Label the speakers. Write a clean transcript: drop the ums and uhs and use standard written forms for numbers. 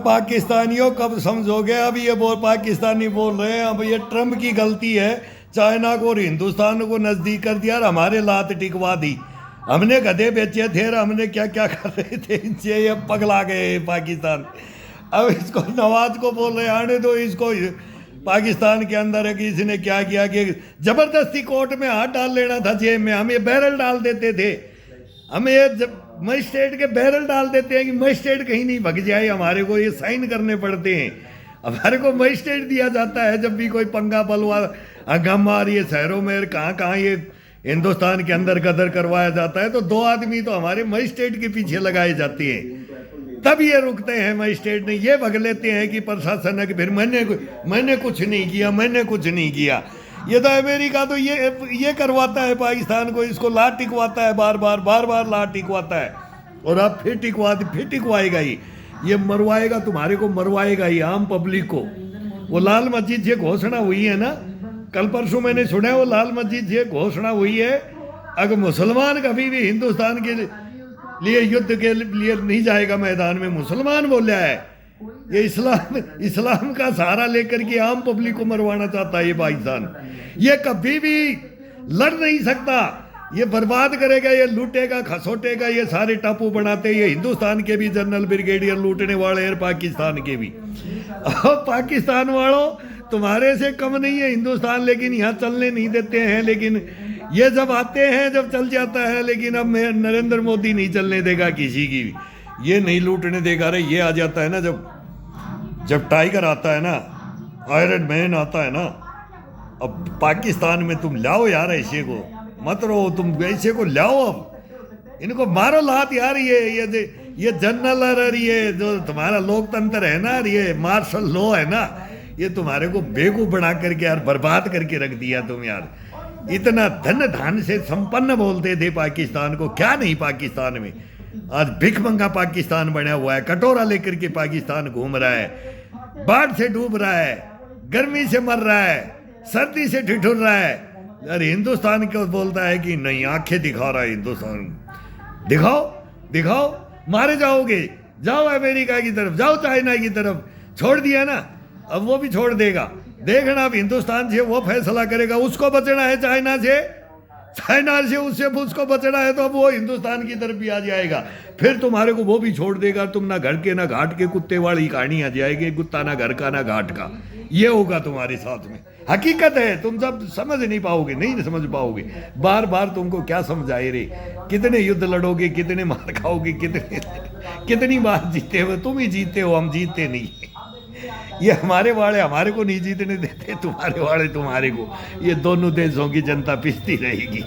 Speaker 1: पाकिस्तानियों कब समझोगे? अब ये पाकिस्तानी बोल रहे हैं अब ये ट्रम्प की गलती है, चाइना को और हिंदुस्तान को नज़दीक कर दिया और हमारे लात टिकवा दी। हमने गधे बेचे थे और हमने क्या क्या कर रहे थे इनसे, ये पगला गए पाकिस्तान। अब इसको नवाज को बोल रहे आने दो इसको, पाकिस्तान के अंदर है कि इसने क्या किया कि जबरदस्ती कोर्ट में हाथ डाल लेना था जेब में, हम ये बैरल डाल देते थे, हमें ये मजिस्ट्रेट के बैरल डाल देते हैं कि मजिस्ट्रेट कहीं नहीं भग जाए, हमारे को ये साइन करने पड़ते हैं, हमारे को मजिस्ट्रेट दिया जाता है जब भी कोई पंगा बलवा हंगामा आ रही है शहरों में, कहाँ कहाँ ये हिंदुस्तान के अंदर गदर करवाया जाता है तो 2 आदमी तो हमारे मजिस्ट्रेट के पीछे लगाए जाते हैं, तब ये रुकते हैं मजिस्ट्रेट ने, ये भग लेते हैं कि प्रशासन है कि फिर मैंने कुछ नहीं किया, मैंने कुछ नहीं किया। ये तो अमेरिका तो ये करवाता है पाकिस्तान को, इसको लात टिकवाता है, बार बार लात टिकवाता है और अब फिर टिकवाएगा ही, ये मरवाएगा, तुम्हारे को मरवाएगा ही, आम पब्लिक को। वो लाल मस्जिद से घोषणा हुई है ना, कल परसों मैंने सुना है वो लाल मस्जिद से घोषणा हुई है, अगर मुसलमान कभी भी हिंदुस्तान के लिए युद्ध के लिए नहीं जाएगा मैदान में, मुसलमान बोला है, ये इस्लाम का सहारा लेकर के आम पब्लिक को मरवाना चाहता है ये पाकिस्तान। ये कभी भी लड़ नहीं सकता, ये बर्बाद करेगा, ये लूटेगा खसोटेगा, ये सारे टापू बनाते, ये हिंदुस्तान के भी जनरल ब्रिगेडियर लूटने वाले हैं, पाकिस्तान के भी। और पाकिस्तान वालों तुम्हारे से कम नहीं है हिंदुस्तान, लेकिन यहाँ चलने नहीं देते हैं, लेकिन ये जब आते हैं जब चल जाता है, लेकिन अब नरेंद्र मोदी नहीं चलने देगा किसी की, ये नहीं लूटने देगा। अरे ये आ जाता है ना, जब टाइगर आता है ना, आयरन मैन आता है ना, अब पाकिस्तान में तुम लाओ यार ऐसे को, मत रहो तुम, ऐसे को लाओ, अब इनको मारो लात यार, ये जनरल है, ये जो तुम्हारा लोकतंत्र है ना, ये मार्शल लॉ है ना, ये तुम्हारे को बेवकूफ बना करके यार बर्बाद करके रख दिया तुम यार। इतना धन धान से संपन्न बोलते थे पाकिस्तान को, क्या नहीं पाकिस्तान में, आज भिखमंगा पाकिस्तान बना हुआ है, कटोरा लेकर के पाकिस्तान घूम रहा है, बाढ़ से डूब रहा है, गर्मी से मर रहा है, सर्दी से ठिठुर रहा है। अरे हिंदुस्तान को बोलता है कि नहीं, आंखें दिखा रहा है हिंदुस्तान, दिखाओ, मारे जाओगे, जाओ अमेरिका की तरफ, जाओ चाइना की तरफ, छोड़ दिया ना, अब वो भी छोड़ देगा, देखना अब हिंदुस्तान से वो फैसला करेगा, उसको बचना है चाइना से उससे उसको बचना है तो अब वो हिंदुस्तान की तरफ भी आ जाएगा, फिर तुम्हारे को वो भी छोड़ देगा, तुम ना घर के ना घाट के कुत्ते वाली कहानी आ जाएगी, कुत्ता ना घर का ना घाट का, ये होगा तुम्हारे साथ में। हकीकत है, तुम सब समझ नहीं पाओगे, नहीं समझ पाओगे, बार तुमको क्या समझाए रे, कितने युद्ध लड़ोगे, कितने मार खाओगे, कितनी बार जीते हो, तुम ही जीते हो, हम जीते नहीं। ये हमारे वाले हमारे को नहीं जीतने देते, तुम्हारे वाले तुम्हारे को, ये दोनों देशों की जनता पिसती रहेगी।